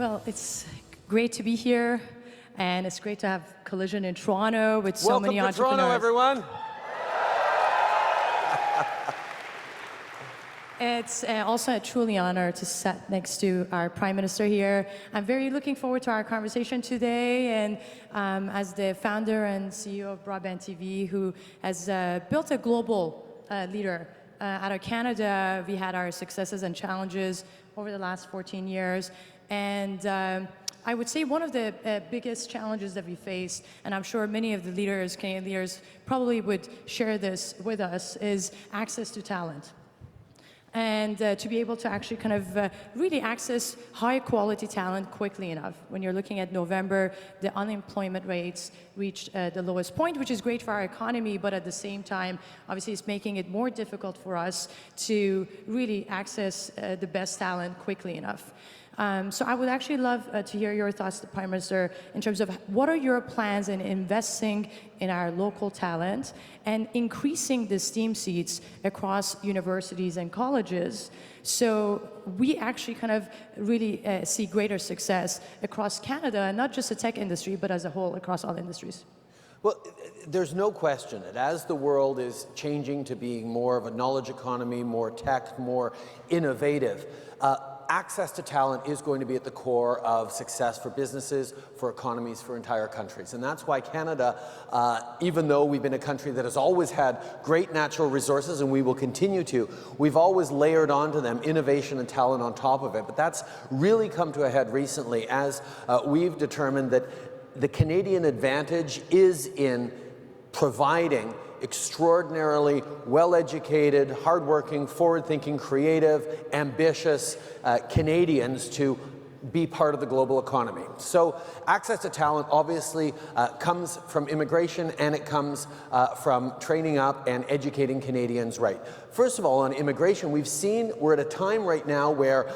Well, it's great to be here, and it's great to have Collision in Toronto with so many entrepreneurs. Welcome to Toronto, everyone. It's also a truly honor to sit next to our Prime Minister here. I'm very looking forward to our conversation today, and as the founder and CEO of Broadband TV, who has built a global leader out of Canada, we had our successes and challenges over the last 14 years. And I would say one of the biggest challenges that we faced, and I'm sure many of the leaders, Canadian leaders, probably would share this with us, is access to talent. And to be able to actually kind of really access high quality talent quickly enough. When you're looking at November, the unemployment rates reached the lowest point, which is great for our economy, but at the same time, obviously it's making it more difficult for us to really access the best talent quickly enough. So I would actually love to hear your thoughts, Prime Minister, in terms of what are your plans in investing in our local talent and increasing the STEAM seats across universities and colleges, so we actually kind of really see greater success across Canada, and not just the tech industry, but as a whole across all industries. Well, there's no question that as the world is changing to being more of a knowledge economy, more tech, more innovative, access to talent is going to be at the core of success for businesses, for economies, for entire countries. And that's why Canada, even though we've been a country that has always had great natural resources, and we will continue to, we've always layered onto them innovation and talent on top of it. But that's really come to a head recently as we've determined that the Canadian advantage is in providing extraordinarily well-educated, hardworking, forward-thinking, creative, ambitious Canadians to be part of the global economy. So access to talent obviously comes from immigration, and it comes from training up and educating Canadians right. First of all, on immigration, we're at a time right now where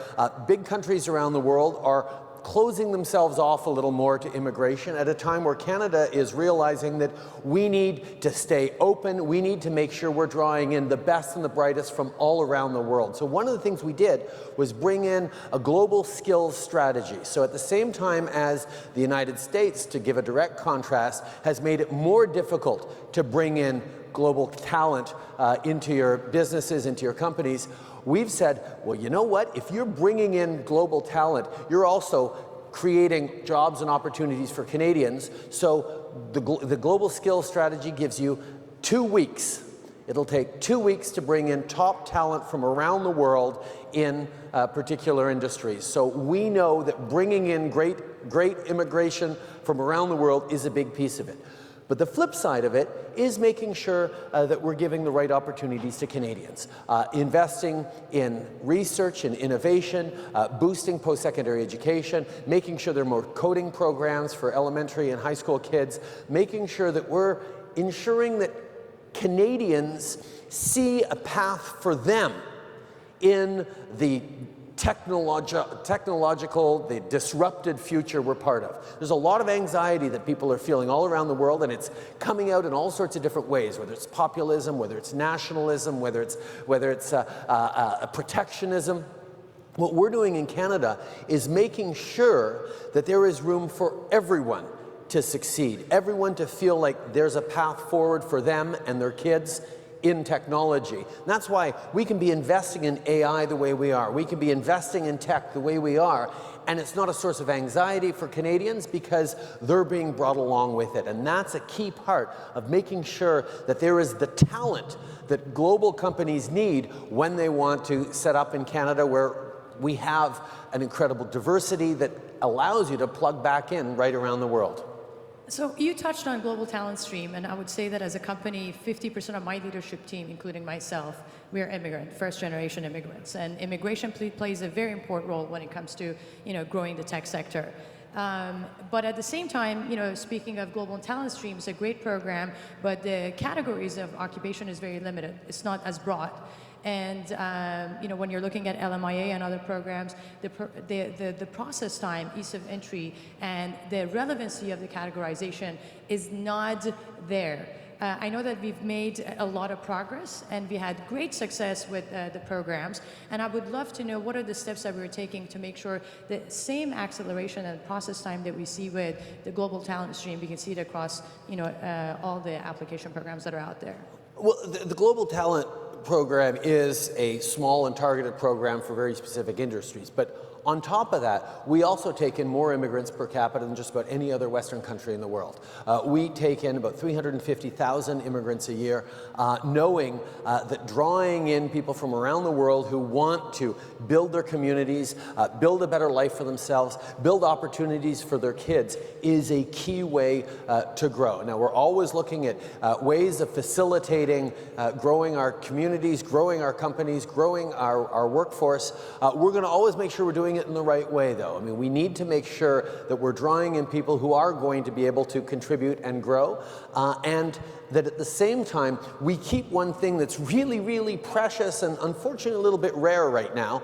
big countries around the world are closing themselves off a little more to immigration at a time where Canada is realizing that we need to stay open, we need to make sure we're drawing in the best and the brightest from all around the world. So one of the things we did was bring in a global skills strategy. So at the same time as the United States, to give a direct contrast, has made it more difficult to bring in global talent into your businesses, into your companies, we've said, well, you know what? If you're bringing in global talent, you're also creating jobs and opportunities for Canadians. So the global skills strategy gives you 2 weeks. It'll take 2 weeks to bring in top talent from around the world in particular industries. So we know that bringing in great immigration from around the world is a big piece of it. But the flip side of it is making sure that we're giving the right opportunities to Canadians. Investing in research and innovation, boosting post-secondary education, making sure there are more coding programs for elementary and high school kids, making sure that we're ensuring that Canadians see a path for them in the technological, the disrupted future we're part of. There's a lot of anxiety that people are feeling all around the world, and it's coming out in all sorts of different ways, whether it's populism, whether it's nationalism, whether it's protectionism. What we're doing in Canada is making sure that there is room for everyone to succeed, everyone to feel like there's a path forward for them and their kids in technology. And that's why we can be investing in AI the way we are. We can be investing in tech the way we are, and it's not a source of anxiety for Canadians because they're being brought along with it. And that's a key part of making sure that there is the talent that global companies need when they want to set up in Canada, where we have an incredible diversity that allows you to plug back in right around the world. So you touched on global talent stream, and I would say that as a company, 50% of my leadership team, including myself, we are immigrant, first-generation immigrants, and immigration plays a very important role when it comes to growing the tech sector. But at the same time, speaking of global talent stream, it's a great program, but the categories of occupation is very limited. It's not as broad. And when you're looking at LMIA and other programs, the process time, ease of entry, and the relevancy of the categorization is not there. I know that we've made a lot of progress and we had great success with the programs. And I would love to know what are the steps that we're taking to make sure the same acceleration and process time that we see with the global talent stream, we can see it across all the application programs that are out there. Well, the Global Talent Program is a small and targeted program for very specific industries. But on top of that, we also take in more immigrants per capita than just about any other Western country in the world. We take in about 350,000 immigrants a year, knowing that drawing in people from around the world who want to build their communities, build a better life for themselves, build opportunities for their kids is a key way to grow. Now, we're always looking at ways of facilitating growing our communities, growing our companies, growing our workforce. We're going to always make sure we're doing it in the right way, though. I mean, we need to make sure that we're drawing in people who are going to be able to contribute and grow, and that at the same time, we keep one thing that's really, really precious and unfortunately a little bit rare right now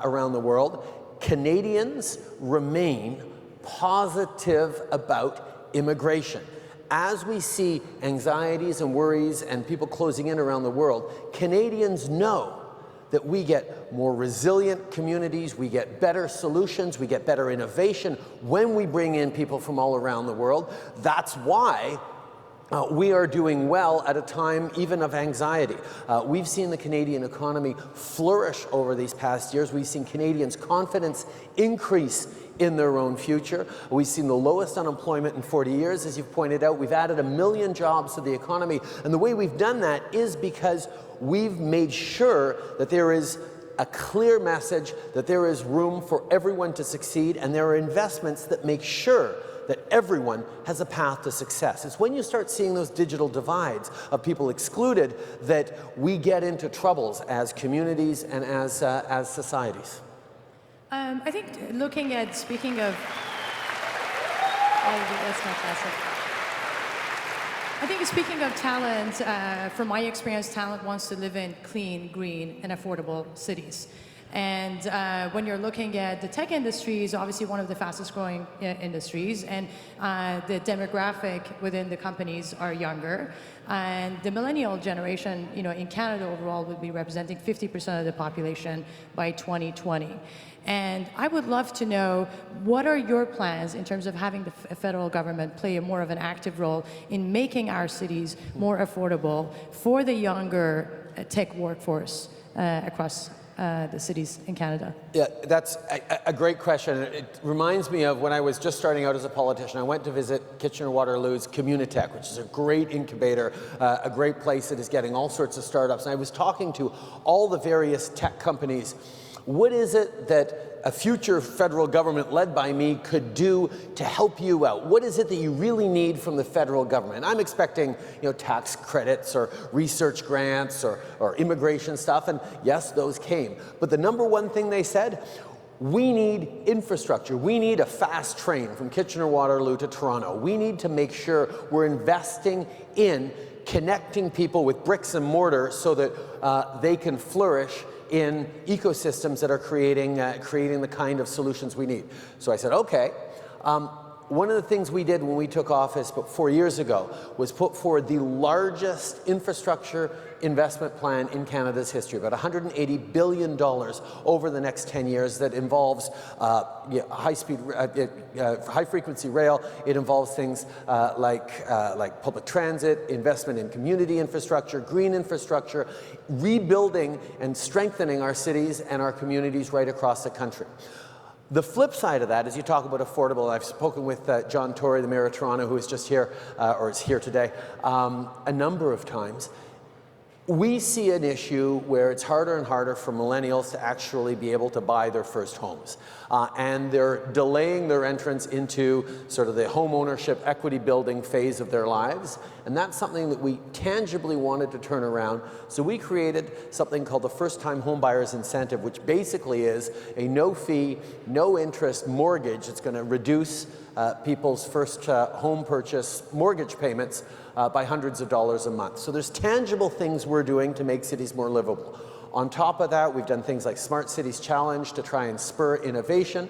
around the world. Canadians remain positive about immigration. As we see anxieties and worries and people closing in around the world, Canadians know that we get more resilient communities, we get better solutions, we get better innovation when we bring in people from all around the world. That's why we are doing well at a time even of anxiety. We've seen the Canadian economy flourish over these past years. We've seen Canadians' confidence increase in their own future. We've seen the lowest unemployment in 40 years, as you've pointed out. We've added 1 million jobs to the economy. And the way we've done that is because we've made sure that there is a clear message, that there is room for everyone to succeed, and there are investments that make sure that everyone has a path to success. It's when you start seeing those digital divides of people excluded that we get into troubles as communities and as societies. I think speaking of, that's fantastic. I think speaking of talent, from my experience, talent wants to live in clean, green, and affordable cities. And when you're looking at the tech industry is obviously one of the fastest growing industries, and the demographic within the companies are younger. And the millennial generation, in Canada overall would be representing 50% of the population by 2020. And I would love to know, what are your plans in terms of having the federal government play more of an active role in making our cities more affordable for the younger tech workforce across the cities in Canada? Yeah, that's a great question. It reminds me of when I was just starting out as a politician. I went to visit Kitchener-Waterloo's Communitech, which is a great incubator, a great place that is getting all sorts of startups. And I was talking to all the various tech companies. What is it that a future federal government led by me could do to help you out? What is it that you really need from the federal government? I'm expecting, tax credits or research grants or immigration stuff, and yes, those came. But the number one thing they said, we need infrastructure. We need a fast train from Kitchener-Waterloo to Toronto. We need to make sure we're investing in connecting people with bricks and mortar so that they can flourish in ecosystems that are creating the kind of solutions we need. So I said, okay. One of the things we did when we took office about 4 years ago was put forward the largest infrastructure investment plan in Canada's history, about $180 billion over the next 10 years that involves high-frequency rail. It involves things like public transit, investment in community infrastructure, green infrastructure, rebuilding and strengthening our cities and our communities right across the country. The flip side of that is you talk about affordable. I've spoken with John Tory, the Mayor of Toronto, who is just here, or is here today, a number of times. We see an issue where it's harder and harder for millennials to actually be able to buy their first homes. And they're delaying their entrance into sort of the home ownership equity building phase of their lives. And that's something that we tangibly wanted to turn around. So we created something called the First Time Home Buyers Incentive, which basically is a no-fee, no-interest mortgage. It's going to reduce people's first home purchase mortgage payments by hundreds of dollars a month. So there's tangible things we're doing to make cities more livable. On top of that, we've done things like Smart Cities Challenge to try and spur innovation,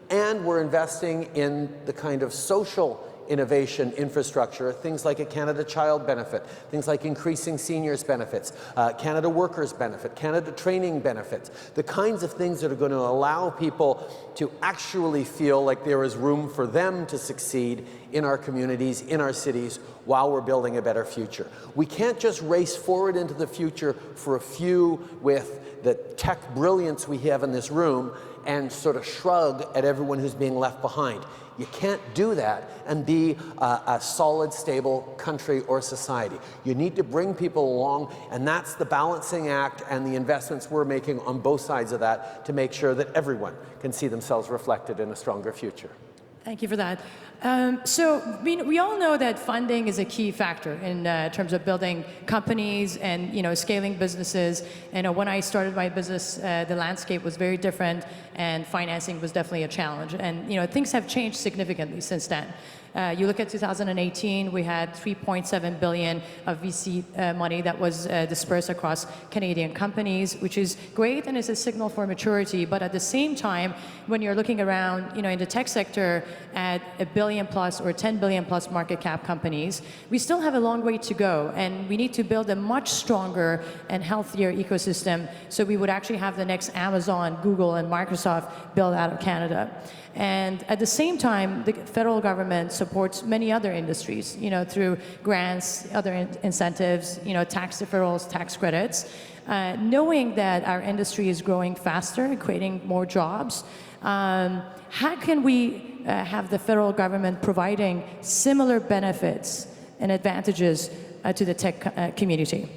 and we're investing in the kind of social innovation infrastructure, things like a Canada Child benefit, things like increasing seniors benefits, Canada Workers benefit, Canada Training benefits, the kinds of things that are going to allow people to actually feel like there is room for them to succeed in our communities, in our cities, while we're building a better future. We can't just race forward into the future for a few with the tech brilliance we have in this room and sort of shrug at everyone who's being left behind. You can't do that and be a solid, stable country or society. You need to bring people along, and that's the balancing act and the investments we're making on both sides of that to make sure that everyone can see themselves reflected in a stronger future. Thank you for that. We all know that funding is a key factor in terms of building companies and scaling businesses. When I started my business, the landscape was very different, and financing was definitely a challenge. And things have changed significantly since then. You look at 2018, we had $3.7 billion of VC money that was dispersed across Canadian companies, which is great and is a signal for maturity. But at the same time, when you're looking around, in the tech sector at $1 billion plus or $10 billion plus market cap companies, we still have a long way to go, and we need to build a much stronger and healthier ecosystem so we would actually have the next Amazon, Google, and Microsoft built out of Canada. And at the same time, the federal government supports many other industries, through grants, other incentives, tax deferrals, tax credits. Knowing that our industry is growing faster and creating more jobs, how can we have the federal government providing similar benefits and advantages to the tech community?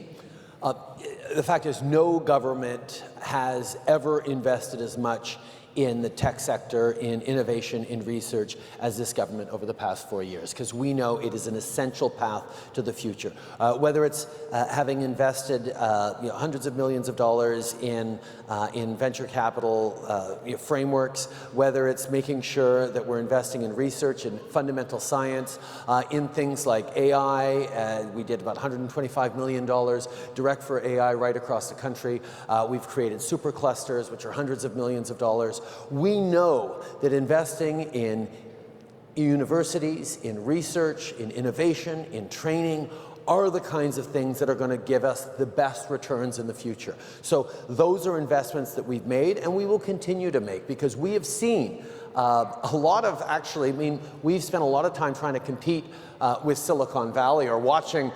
The fact is, no government has ever invested as much in the tech sector, in innovation, in research, as this government over the past 4 years, because we know it is an essential path to the future. Whether it's having invested hundreds of millions of dollars in venture capital frameworks, whether it's making sure that we're investing in research and fundamental science, in things like AI. We did about $125 million direct for AI right across the country. We've created superclusters, which are hundreds of millions of dollars. We know that investing in universities, in research, in innovation, in training are the kinds of things that are going to give us the best returns in the future. So those are investments that we've made and we will continue to make, because we have seen a lot of, we've spent a lot of time trying to compete with Silicon Valley, or watching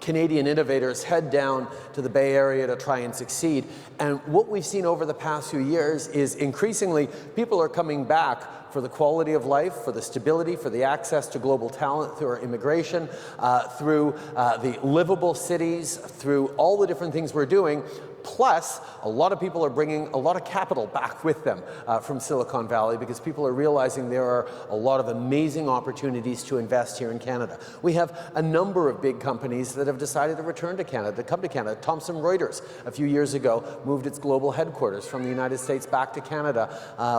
Canadian innovators head down to the Bay Area to try and succeed. And what we've seen over the past few years is increasingly people are coming back for the quality of life, for the stability, for the access to global talent through our immigration, through the livable cities, through all the different things we're doing. Plus, a lot of people are bringing a lot of capital back with them from Silicon Valley, because people are realizing there are a lot of amazing opportunities to invest here in Canada. We have a number of big companies that have decided to return to Canada, to come to Canada. Thomson Reuters, a few years ago, moved its global headquarters from the United States back to Canada,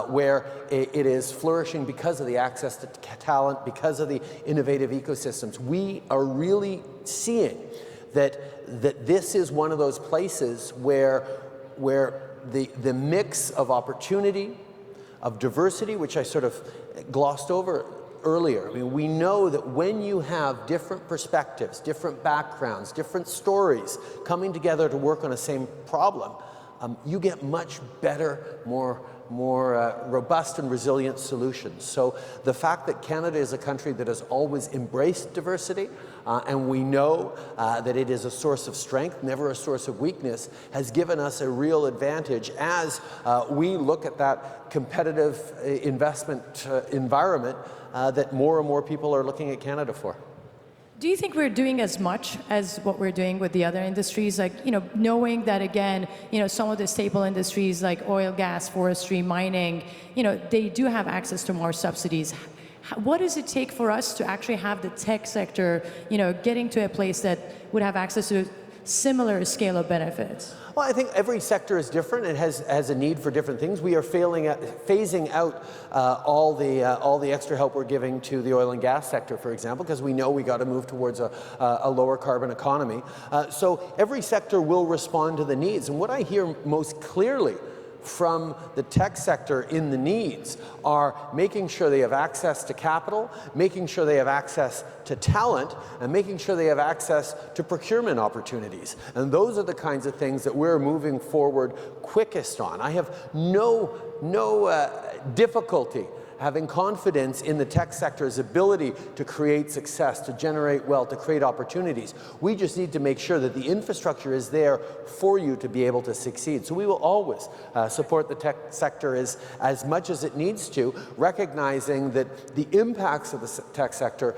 where it is flourishing because of the access to talent, because of the innovative ecosystems. We are really seeing that this is one of those places where the mix of opportunity, of diversity, which I sort of glossed over earlier. We know that when you have different perspectives, different backgrounds, different stories coming together to work on a same problem, you get much better, more robust and resilient solutions. So the fact that Canada is a country that has always embraced diversity, and we know that it is a source of strength, never a source of weakness, has given us a real advantage as we look at that competitive investment environment that more and more people are looking at Canada for. Do you think we're doing as much as what we're doing with the other industries? Like, knowing that, again, some of the staple industries like oil, gas, forestry, mining, they do have access to more subsidies. What does it take for us to actually have the tech sector, getting to a place that would have access to similar scale of benefits? Well, I think every sector is different and has a need for different things. We are phasing out all the extra help we're giving to the oil and gas sector, for example, because we know we got to move towards a lower carbon economy. So every sector will respond to the needs. And what I hear most clearly from the tech sector in the needs are making sure they have access to capital, making sure they have access to talent, and making sure they have access to procurement opportunities. And those are the kinds of things that we're moving forward quickest on. I have no difficulty having confidence in the tech sector's ability to create success, to generate wealth, to create opportunities. We just need to make sure that the infrastructure is there for you to be able to succeed. So we will always support the tech sector as much as it needs to, recognizing that the impacts of the tech sector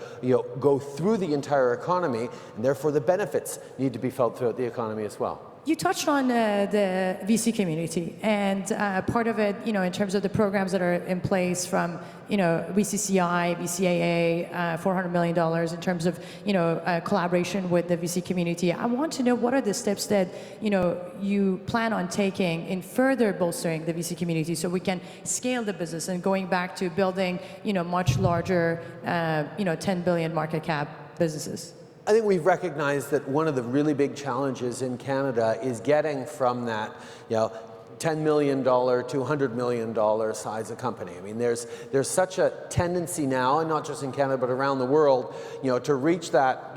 go through the entire economy, and therefore the benefits need to be felt throughout the economy as well. You touched on the VC community, and part of it, in terms of the programs that are in place from, VCCI, VCAA, $400 million in terms of, collaboration with the VC community. I want to know what are the steps that, you plan on taking in further bolstering the VC community so we can scale the business and going back to building, much larger, 10 billion market cap businesses. I think we've recognized that one of the really big challenges in Canada is getting from that, $10 million to $100 million size of company. I mean, there's such a tendency now, and not just in Canada but around the world, to reach that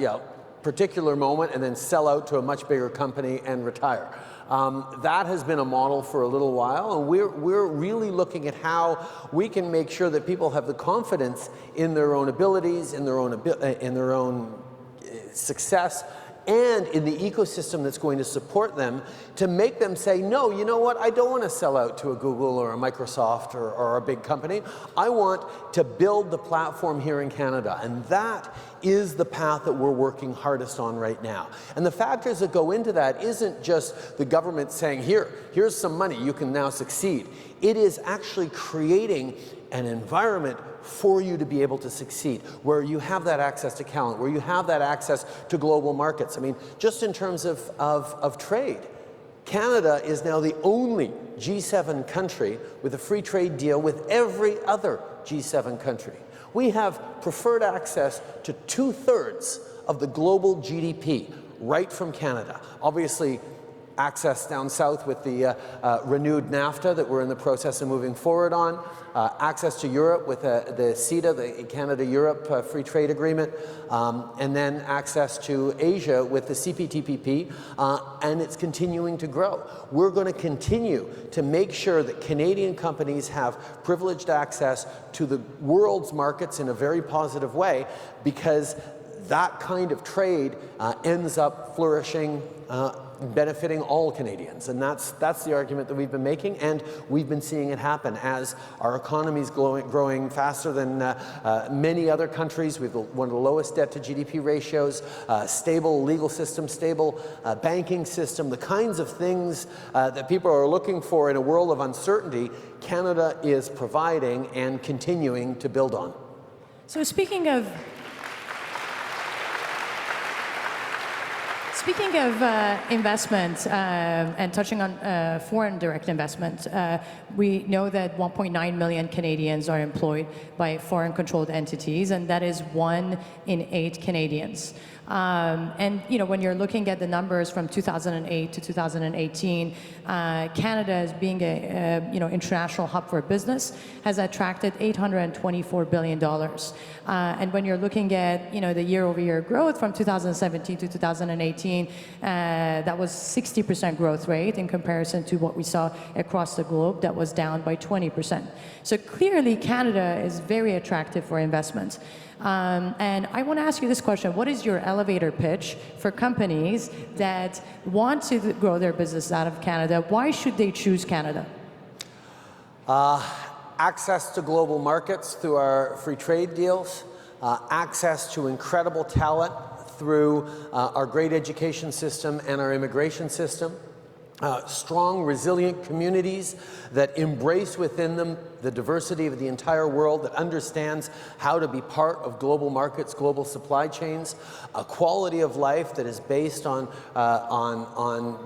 particular moment and then sell out to a much bigger company and retire. That has been a model for a little while, and we're really looking at how we can make sure that people have the confidence in their own abilities, in their own success, and in the ecosystem that's going to support them, to make them say, no, you know what, I don't want to sell out to a Google or a Microsoft or a big company. I want to build the platform here in Canada, and that is the path that we're working hardest on right now. And the factors that go into that isn't just the government saying, here's some money, you can now succeed. It is actually creating an environment for you to be able to succeed, where you have that access to talent, where you have that access to global markets. I mean, just in terms of trade, Canada is now the only G7 country with a free trade deal with every other G7 country. We have preferred access to 2/3 of the global GDP right from Canada. Obviously, access down south with the renewed NAFTA that we're in the process of moving forward on, access to Europe with the CETA, the Canada-Europe Free Trade Agreement, and then access to Asia with the CPTPP, and it's continuing to grow. We're going to continue to make sure that Canadian companies have privileged access to the world's markets in a very positive way, because that kind of trade ends up flourishing, benefiting all Canadians. And that's the argument that we've been making, and we've been seeing it happen as our economy is growing faster than many other countries. We have one of the lowest debt to GDP ratios, stable legal system, stable banking system, the kinds of things that people are looking for in a world of uncertainty. Canada is providing and continuing to build on. So speaking of investment and touching on foreign direct investment, we know that 1.9 million Canadians are employed by foreign-controlled entities, and that is 1 in 8 Canadians. And when you're looking at the numbers from 2008 to 2018, Canada, as being a international hub for business, has attracted $824 billion. And when you're looking at the year-over-year growth from 2017 to 2018, that was 60% growth rate in comparison to what we saw across the globe that was down by 20%. So clearly, Canada is very attractive for investments. And I want to ask you this question. What is your elevator pitch for companies that want to grow their business out of Canada? Why should they choose Canada? Access to global markets through our free trade deals, access to incredible talent through our great education system and our immigration system, strong, resilient communities that embrace within them the diversity of the entire world, that understands how to be part of global markets, global supply chains, a quality of life that is based on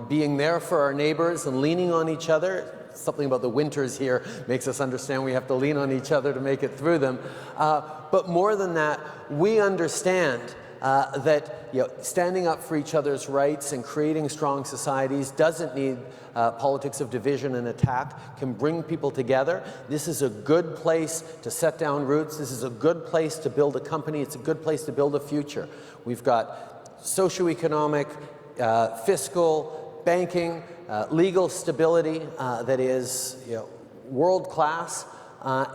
being there for our neighbors and leaning on each other. Something about the winters here makes us understand we have to lean on each other to make it through them. But more than that, we understand that standing up for each other's rights and creating strong societies doesn't need politics of division and attack, can bring people together. This is a good place to set down roots. This is a good place to build a company. It's a good place to build a future. We've got socioeconomic, fiscal, banking, legal stability that is world-class.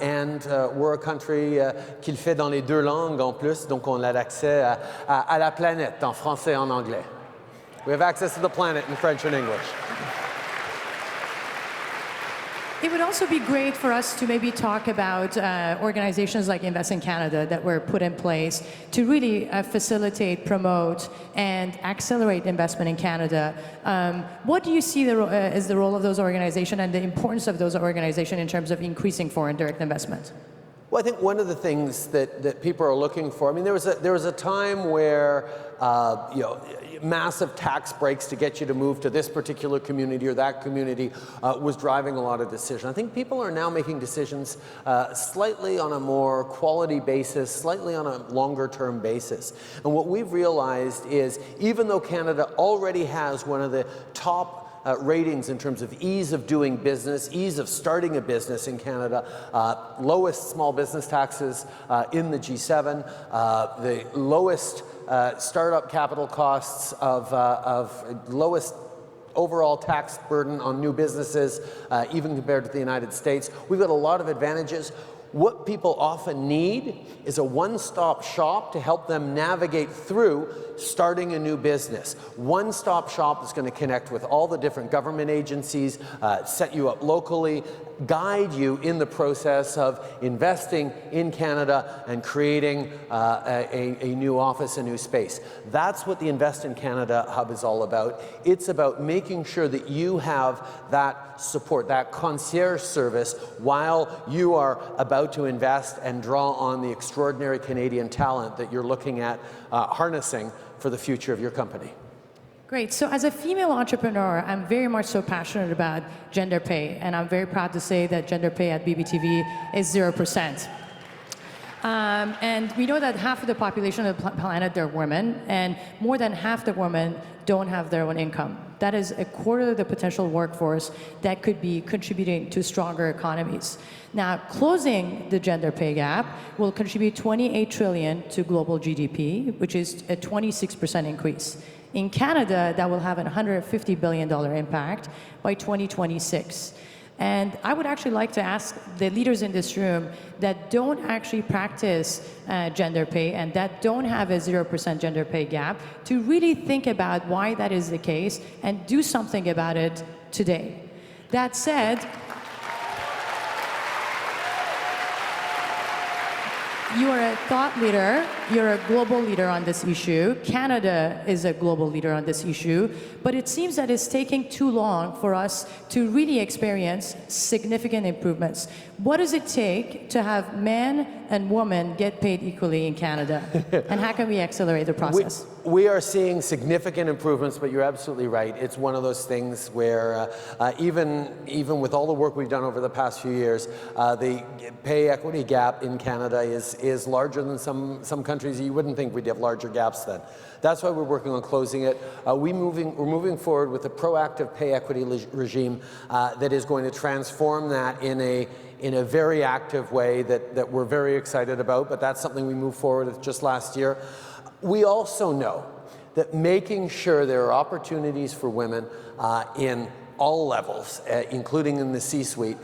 And we're a country qui le fait dans les deux langues en plus, donc on a l'accès à la planète en français et en anglais. We have access to the planet in French and English. It would also be great for us to maybe talk about organizations like Invest in Canada that were put in place to really facilitate, promote, and accelerate investment in Canada. What do you see as the role of those organizations and the importance of those organizations in terms of increasing foreign direct investment? Well, I think one of the things that people are looking for, I mean, there was a time where massive tax breaks to get you to move to this particular community or that community was driving a lot of decision. I think people are now making decisions slightly on a more quality basis, slightly on a longer term basis. And what we've realized is, even though Canada already has one of the top ratings in terms of ease of doing business, ease of starting a business in Canada, lowest small business taxes in the G7, the lowest startup capital costs of lowest overall tax burden on new businesses, even compared to the United States. We've got a lot of advantages. What people often need is a one-stop shop to help them navigate through starting a new business. One-stop shop is going to connect with all the different government agencies, set you up locally, guide you in the process of investing in Canada and creating a new office, a new space. That's what the Invest in Canada Hub is all about. It's about making sure that you have that support, that concierge service, while you are about to invest and draw on the extraordinary Canadian talent that you're looking at harnessing for the future of your company. Great. So as a female entrepreneur, I'm very much so passionate about gender pay, and I'm very proud to say that gender pay at BBTV is 0%. And we know that half of the population of the planet are women, and more than half the women don't have their own income. That is a quarter of the potential workforce that could be contributing to stronger economies. Now, closing the gender pay gap will contribute $28 trillion to global GDP, which is a 26% increase. In Canada, that will have a $150 billion impact by 2026. And I would actually like to ask the leaders in this room that don't actually practice gender pay and that don't have a 0% gender pay gap to really think about why that is the case and do something about it today. That said, you are a thought leader, you're a global leader on this issue. Canada is a global leader on this issue, but it seems that it's taking too long for us to really experience significant improvements. What does it take to have men and women get paid equally in Canada? And how can we accelerate the process? We are seeing significant improvements, but you're absolutely right. It's one of those things where even with all the work we've done over the past few years, the pay equity gap in Canada is larger than some countries. You wouldn't think we'd have larger gaps then. That's why we're working on closing it. We're moving forward with a proactive pay equity regime that is going to transform that in a very active way that we're very excited about, but that's something we moved forward with just last year. We also know that making sure there are opportunities for women in all levels, including in the C-suite,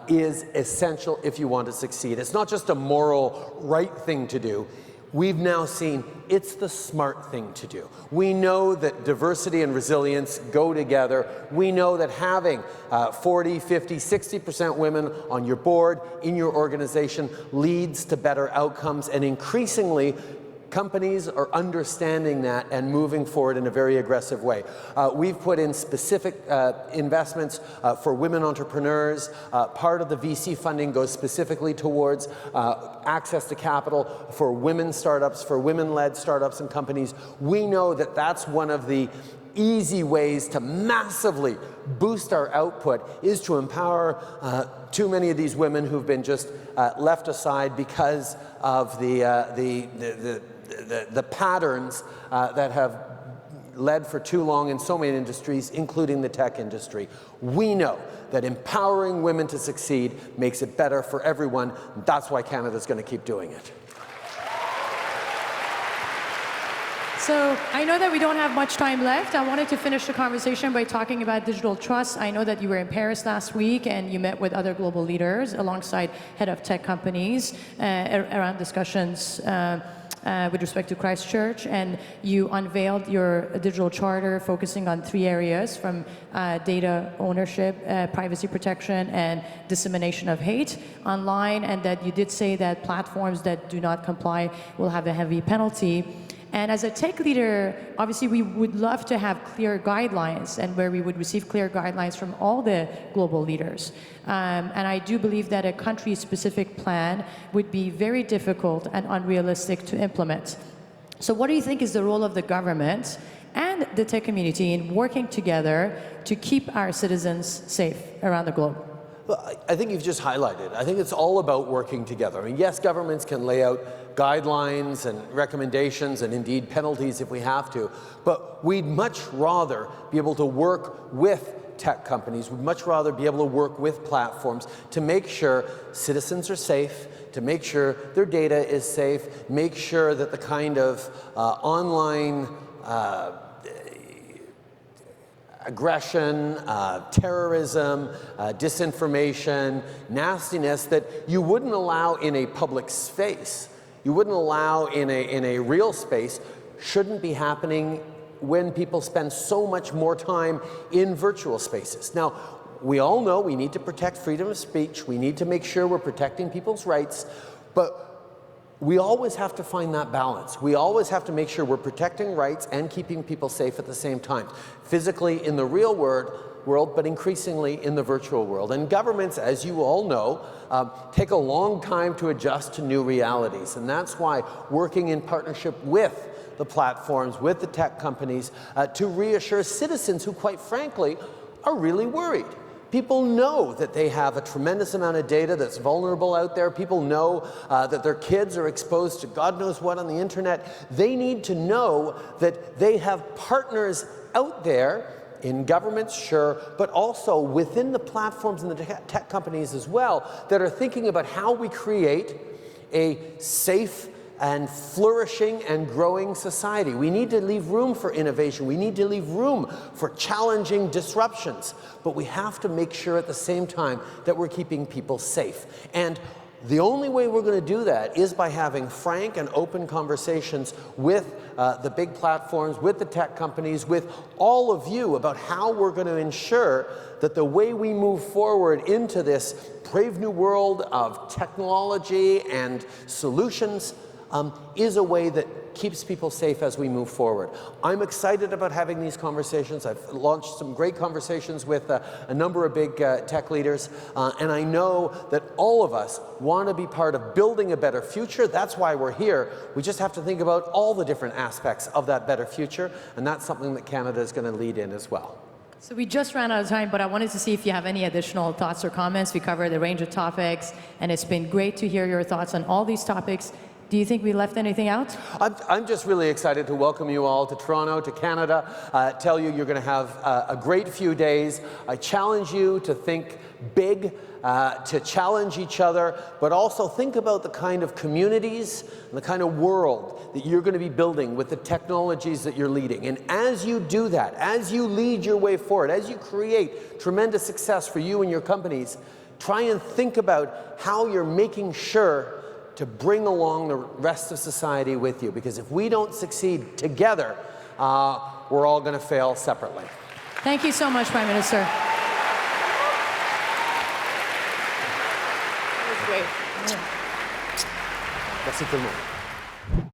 is essential if you want to succeed. It's not just a moral right thing to do. We've now seen it's the smart thing to do. We know that diversity and resilience go together. We know that having 40, 50, 60% women on your board, in your organization, leads to better outcomes, and increasingly, companies are understanding that and moving forward in a very aggressive way. We've put in specific investments for women entrepreneurs. Part of the VC funding goes specifically towards access to capital for women startups, for women-led startups and companies. We know that that's one of the easy ways to massively boost our output is to empower too many of these women who've been just left aside because of the the patterns that have led for too long in so many industries, including the tech industry. We know that empowering women to succeed makes it better for everyone. That's why Canada's going to keep doing it. So I know that we don't have much time left. I wanted to finish the conversation by talking about digital trust. I know that you were in Paris last week and you met with other global leaders alongside head of tech companies around discussions with respect to Christchurch, and you unveiled your digital charter focusing on 3 areas, from data ownership, privacy protection, and dissemination of hate online, and that you did say that platforms that do not comply will have a heavy penalty. And as a tech leader, obviously we would love to have clear guidelines, and where we would receive clear guidelines from all the global leaders. And I do believe that a country-specific plan would be very difficult and unrealistic to implement. So what do you think is the role of the government and the tech community in working together to keep our citizens safe around the globe? Well, I think you've just highlighted. I think it's all about working together. I mean, yes, governments can lay out guidelines and recommendations and indeed penalties if we have to, but we'd much rather be able to work with tech companies. We'd much rather be able to work with platforms to make sure citizens are safe, to make sure their data is safe, make sure that the kind of online aggression, terrorism, disinformation, nastiness that you wouldn't allow in a public space, you wouldn't allow in a real space, shouldn't be happening when people spend so much more time in virtual spaces. Now, we all know we need to protect freedom of speech, we need to make sure we're protecting people's rights, but we always have to find that balance. We always have to make sure we're protecting rights and keeping people safe at the same time. Physically in the real world, but increasingly in the virtual world. And governments, as you all know, take a long time to adjust to new realities. And that's why working in partnership with the platforms, with the tech companies, to reassure citizens who, quite frankly, are really worried. People know that they have a tremendous amount of data that's vulnerable out there. People know that their kids are exposed to God knows what on the internet. They need to know that they have partners out there, in governments, sure, but also within the platforms and the tech companies as well, that are thinking about how we create a safe and flourishing and growing society. We need to leave room for innovation. We need to leave room for challenging disruptions. But we have to make sure at the same time that we're keeping people safe. And the only way we're going to do that is by having frank and open conversations with the big platforms, with the tech companies, with all of you about how we're going to ensure that the way we move forward into this brave new world of technology and solutions is a way that keeps people safe as we move forward. I'm excited about having these conversations. I've launched some great conversations with a number of big tech leaders, and I know that all of us want to be part of building a better future. That's why we're here. We just have to think about all the different aspects of that better future, and that's something that Canada is going to lead in as well. So we just ran out of time, but I wanted to see if you have any additional thoughts or comments. We covered a range of topics, and it's been great to hear your thoughts on all these topics. Do you think we left anything out? I'm just really excited to welcome you all to Toronto, to Canada, tell you you're going to have a great few days. I challenge you to think big, to challenge each other, but also think about the kind of communities and the kind of world that you're going to be building with the technologies that you're leading. And as you do that, as you lead your way forward, as you create tremendous success for you and your companies, try and think about how you're making sure to bring along the rest of society with you. Because if we don't succeed together, we're all going to fail separately. Thank you so much, Prime Minister. That was great. Merci tout le monde.